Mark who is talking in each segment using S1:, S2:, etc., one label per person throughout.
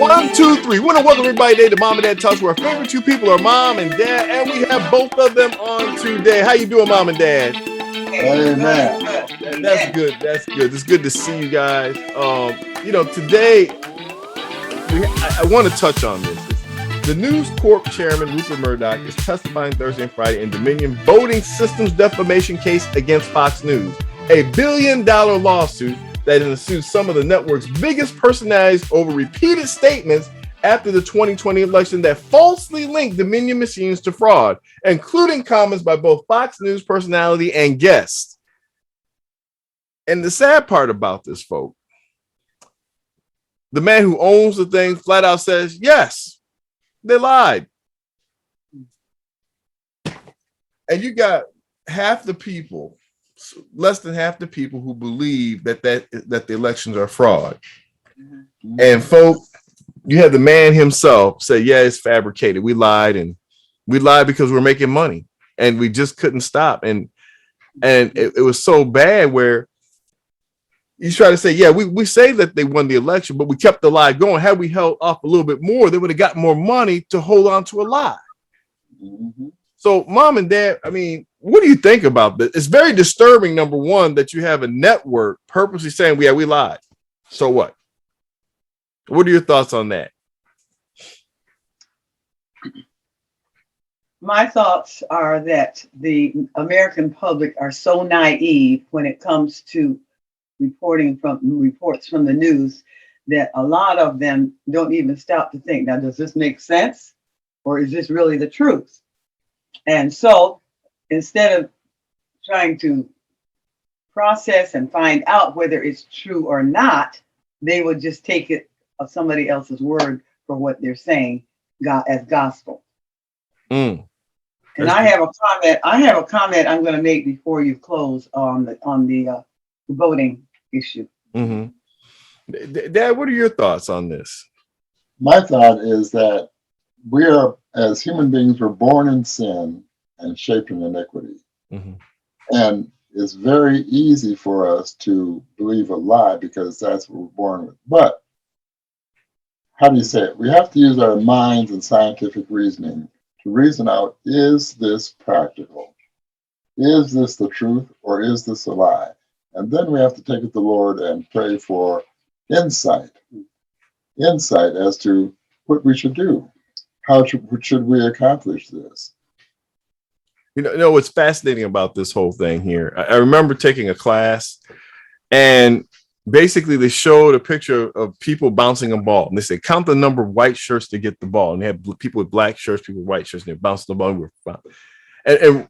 S1: One, two, three. We want to welcome everybody today to Mom and Dad Talks, where our favorite two people are Mom and Dad, and we have both of them on today. How you doing, Mom and Dad?
S2: Amen.
S1: That's good. That's good. It's good to see you guys. Today I want to touch on this. The News Corp chairman Rupert Murdoch is testifying Thursday and Friday in Dominion voting systems defamation case against Fox News, a $1 billion lawsuit that ensued some of the network's biggest personalities over repeated statements after the 2020 election that falsely linked Dominion machines to fraud, including comments by both Fox News personality and guests. And the sad part about this, folks, the man who owns the thing flat out says, yes, they lied. And you got half the people, less than half the people who believe that the elections are fraud. Mm-hmm. And folks, you have the man himself say, yeah, it's fabricated. We lied, and we lied because we're making money, and we just couldn't stop. And it was so bad where you try to say, yeah, we say that they won the election, but we kept the lie going. Had we held off a little bit more, they would have got more money to hold on to a lie. Mm-hmm. So, Mom and Dad, I mean, what do you think about this? It's very disturbing, number one, that you have a network purposely saying, yeah, we lied. So what? What are your thoughts on that?
S2: My thoughts are that the American public are so naive when it comes to reports from the news that a lot of them don't even stop to think, now, does this make sense? Or is this really the truth? And so instead of trying to process and find out whether it's true or not, they would just take it of somebody else's word for what they're saying as gospel. And I have a comment I'm going to make before you close on the voting issue.
S1: Mm-hmm. Dad, what are your thoughts on this?
S3: My thought is that we are, as human beings, we're born in sin and shaped in iniquity. Mm-hmm. And it's very easy for us to believe a lie because that's what we're born with. But how do you say it? We have to use our minds and scientific reasoning to reason out, is this practical? Is this the truth, or is this a lie? And then we have to take it to the Lord and pray for insight as to what we should do. How should we accomplish this?
S1: You know what's fascinating about this whole thing here? I remember taking a class, and basically they showed a picture of people bouncing a ball. And they said, count the number of white shirts to get the ball. And they had people with black shirts, people with white shirts, and they're bouncing the ball. And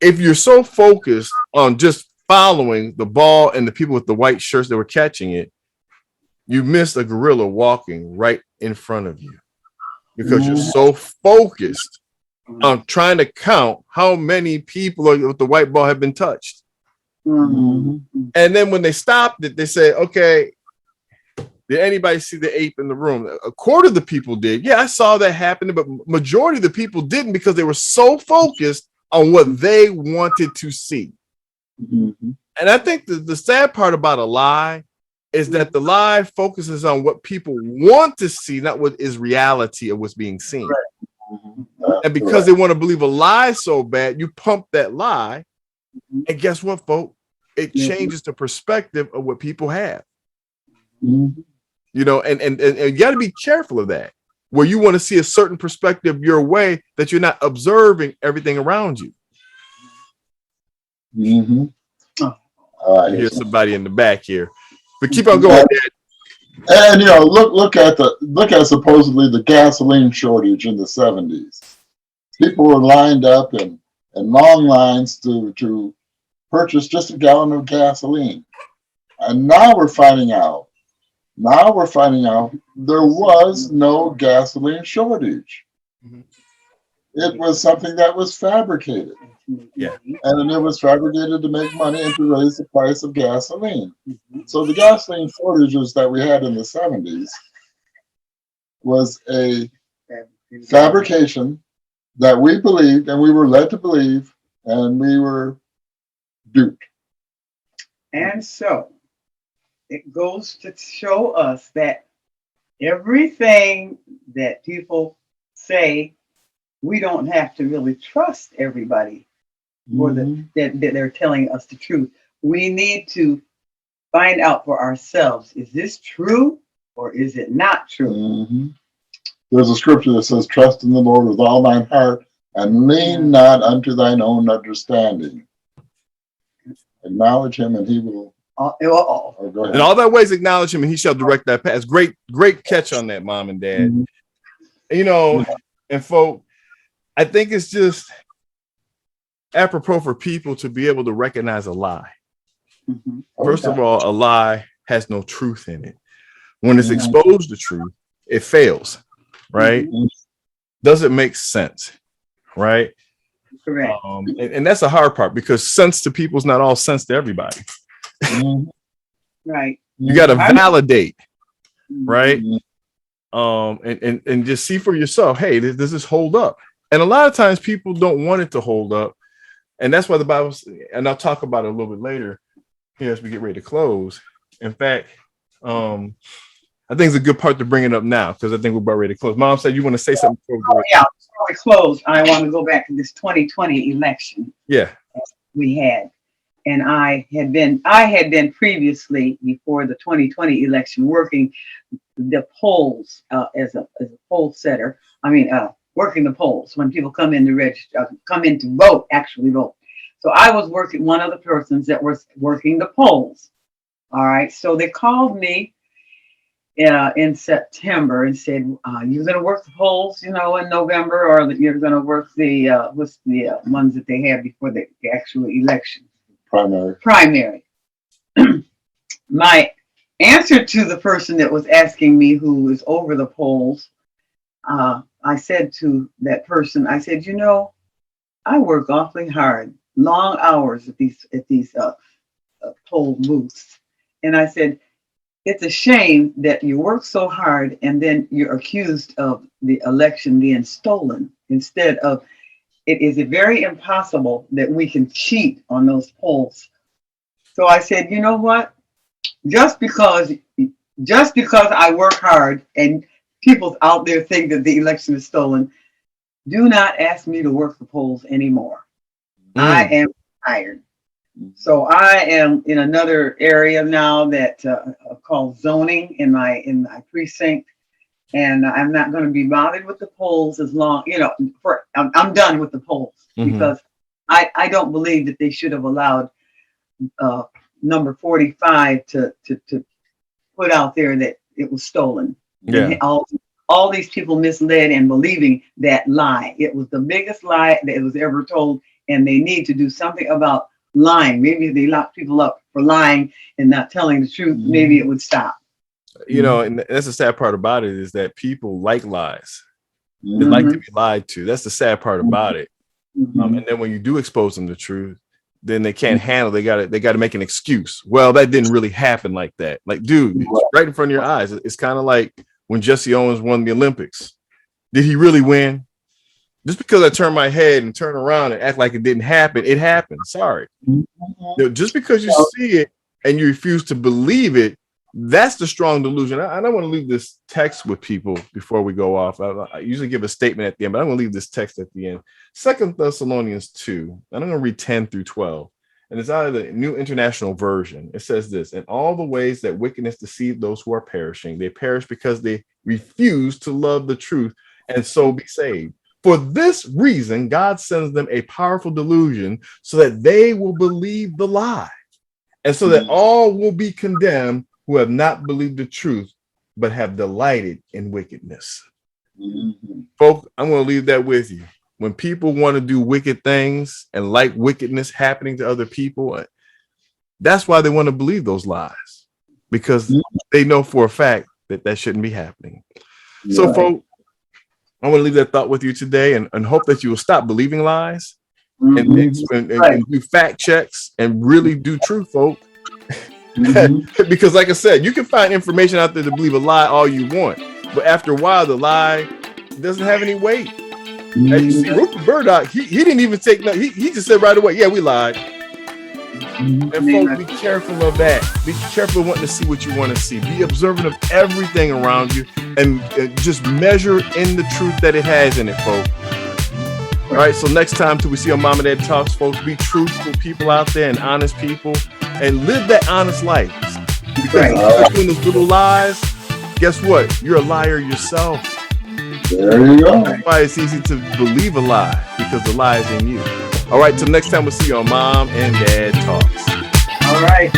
S1: if you're so focused on just following the ball and the people with the white shirts that were catching it, you missed a gorilla walking right in front of you because you're so focused on trying to count how many people with the white ball have been touched. Mm-hmm. And then when they stopped it, they say, okay, did anybody see the ape in the room? A quarter of the people did. Yeah, I saw that happen, but majority of the people didn't because they were so focused on what they wanted to see. Mm-hmm. And I think the sad part about a lie is that the lie focuses on what people want to see, not what is reality of what's being seen. Right. Mm-hmm. And because they want to believe a lie so bad, you pump that lie. And guess what, folks? It changes the perspective of what people have. Mm-hmm. You know, and you got to be careful of that, where you want to see a certain perspective your way, that you're not observing everything around you. Mm-hmm. I hear somebody in the back here, but keep on going, Dad.
S3: And look at supposedly the gasoline shortage in the 70s. People were lined up in long lines to purchase just a gallon of gasoline. And now we're finding out there was no gasoline shortage. Mm-hmm. It was something that was fabricated.
S1: Yeah.
S3: And it was fabricated to make money and to raise the price of gasoline. Mm-hmm. So the gasoline shortages that we had in the 70s was a fabrication that we believed, and we were led to believe, and we were duped.
S2: And so it goes to show us that everything that people say, we don't have to really trust everybody for that they're telling us the truth. We need to find out for ourselves, is this true or is it not true?
S3: Mm-hmm. There's a scripture that says, trust in the Lord with all thine heart and lean not unto thine own understanding. Acknowledge him and he will.
S2: Oh,
S3: Go ahead.
S1: In all that ways acknowledge him and he shall direct that path. Great catch on that, Mom and Dad.
S3: Mhm.
S1: You know, and folk, I think it's just apropos for people to be able to recognize a lie.
S2: Mhm.
S1: First of all, a lie has no truth in it. When it's exposed to truth, it fails, right?
S3: Mhm.
S1: Doesn't make sense, right?
S2: Correct.
S1: And that's the hard part, because sense to people is not all sense to everybody.
S3: Mhm.
S2: Right.
S1: You got to validate, right?
S3: Mhm.
S1: And just see for yourself, hey, does this hold up? And a lot of times people don't want it to hold up. And that's why the Bible, and I'll talk about it a little bit later here as we get ready to close. In fact, I think it's a good part to bring it up now, because I think we're about ready to close. Mom said you want to say something before we go.
S2: Yeah, before we close, I want to go back to this 2020 election
S1: Yeah.
S2: we had. And I had been previously, before the 2020 election, working the polls as a poll setter. Working the polls when people come in to register, come in to vote, actually vote. So I was one of the persons that was working the polls. All right. So they called me in September and said, you're going to work the polls, in November, or you're going to work the what's the ones that they had before the actual election. Primary. My answer to the person that was asking me, who was over the polls, I said to that person, I said, I work awfully hard, long hours at these poll booths. And I said, it's a shame that you work so hard and then you're accused of the election being stolen, instead of, it is very impossible that we can cheat on those polls. So I said, you know what? Just because I work hard and people out there think that the election is stolen, do not ask me to work the polls anymore. I am tired. So I am in another area now that called zoning in my precinct, and I'm not going to be bothered with the polls as long, I'm done with the polls, because I don't believe that they should have allowed number 45 to put out there that it was stolen.
S1: Yeah.
S2: All these people misled and believing that lie. It was the biggest lie that was ever told, and they need to do something about lying. Maybe if they lock people up for lying and not telling the truth, maybe it would stop.
S1: And that's the sad part about it, is that people like lies. They like to be lied to. That's the sad part about it. And then when you do expose them to truth, then they can't handle. They got to make an excuse. Well, that didn't really happen like that. Like, dude, it's right in front of your eyes. It's kind of like when Jesse Owens won the Olympics. Did he really win? Just because I turn my head and turn around and act like it didn't happen, it happened. Sorry. Just because you see it and you refuse to believe it, that's the strong delusion. I don't want to leave this text with people before we go off. I usually give a statement at the end, but I'm going to leave this text at the end. 2 Thessalonians 2, and I'm going to read 10 through 12. And it's out of the New International Version. It says this: in all the ways that wickedness deceived those who are perishing, they perish because they refuse to love the truth and so be saved. For this reason, God sends them a powerful delusion so that they will believe the lie, and so that all will be condemned who have not believed the truth, but have delighted in wickedness. Folks, I'm going to leave that with you. When people want to do wicked things and like wickedness happening to other people, that's why they want to believe those lies, because they know for a fact that that shouldn't be happening. So, folks, I want to leave that thought with you today, and hope that you will stop believing lies and do fact checks and really do truth, folks. Because like I said, you can find information out there to believe a lie all you want, but after a while the lie doesn't have any weight. And you see Rupert Murdoch, he didn't even take no, he just said right away, yeah, we lied.
S2: Mhm.
S1: And folks, be careful of that. Be careful of wanting to see what you want to see. Be observant of everything around you and just measure in the truth that it has in it, folks. All right, so next time till we see on Mom and Dad Talks, folks, be truthful people out there and honest people and live that honest life. Because
S2: Right.
S1: if you're doing those little lies, guess what? You're a liar yourself.
S3: There you go.
S1: That's why it's easy to believe a lie, because the lie is in you. All right, till next time, we'll see you on Mom and Dad Talks.
S2: All right.